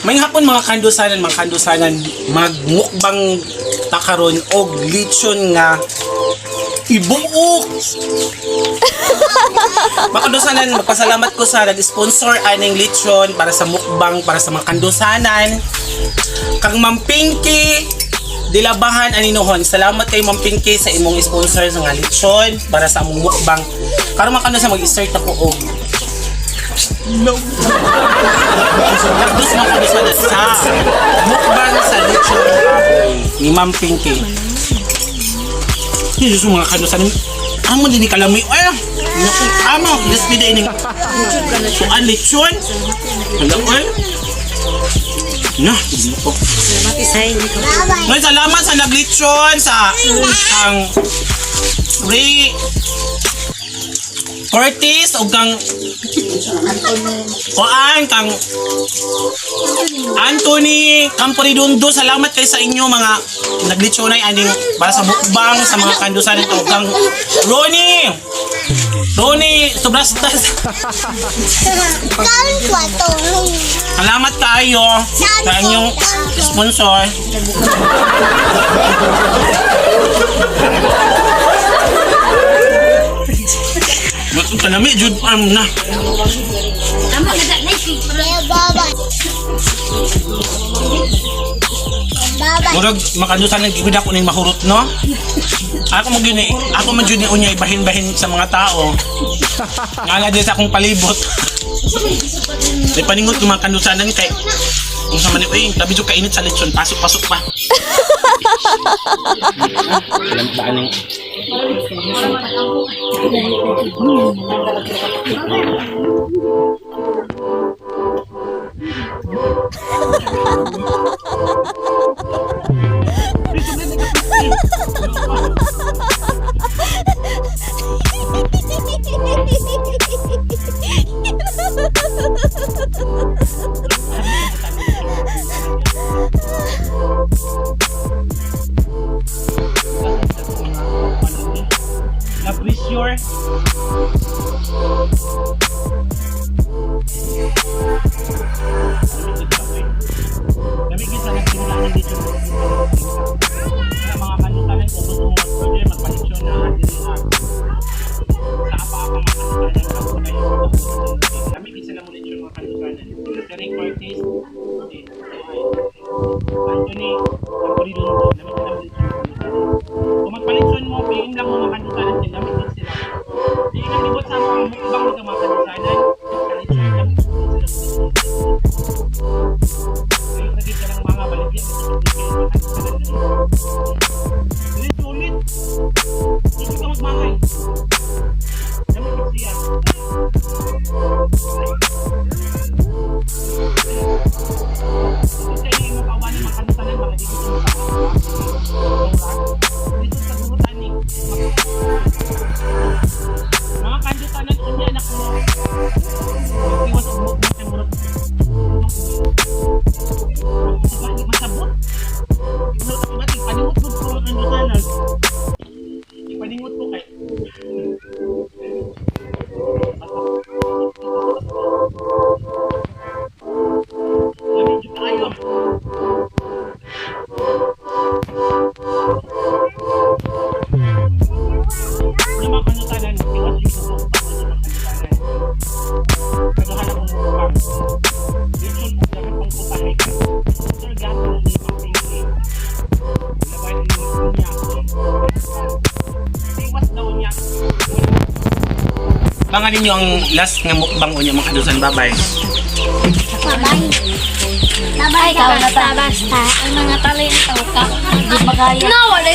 May hapon mga kandusanan magmukbang takaron og lechon nga ibuok. Mga kandusanan, magpasalamat ko sa nag-sponsor aning lechon para sa mukbang para sa mga kandusanan. Kang Ma'am Pinky Dilabahan Aninohon. Salamat kay Ma'am Pinky sa imong sponsor sa nga lechon para sa among mukbang. Karon mga kandusanan mag-start ako og no. Nakdos mga kandusanan sa mukbang sa lechon ni Ma'am Pinky. Jesus mga kandusanan, amo din ni kalami. Ay, naku, amo, despide ini. Suan lechon. Hello, oy. Nah, ko. Ay, salamat sa naglechon sa ang Ray Curtis o kang kang Anthony Camporidundo. Salamat kayo sa inyo mga naglechonay aning para sa mukbang sa mga kandusanan o kang Ronnie Sobrastas. Salamat kayo sa inyong sponsor. Matun ka nami, Jude na. Murag makandusan ng gibid ako ning mahurot, no? Ako man Jude ni unya ibahin-bahin sa mga tao. Ngala din sa akong palibot. May paningot yung mga kandusanan kay kung sa mani, labi dyan kainit sa lechon, pasok pa. Alam ba anong your Anthony Camporidundo. Kung magpalitson mo, piin lang mo mga kandusanan sila. Lamit din sila. Hindi nang libot sa mga mukbang ng mga kandusanan. Kalitson lang sila. Kaya naging ka ng mga baligyan. Ulit. Hindi ka magmangay. Lamit din siya. Mga kandusanan unya anak mo. Iwas og mo kay murag. Hindi masabot. Ino ta ba paningot ko ang kandusanan. Ipaningot ko kay. Labi jud kayo. Abangan ninyo ang last nga mukbang unya mga kandusan. Bye-bye. Bye-bye ka na basta ang mga talento ka. Hindi magaya. No, wala.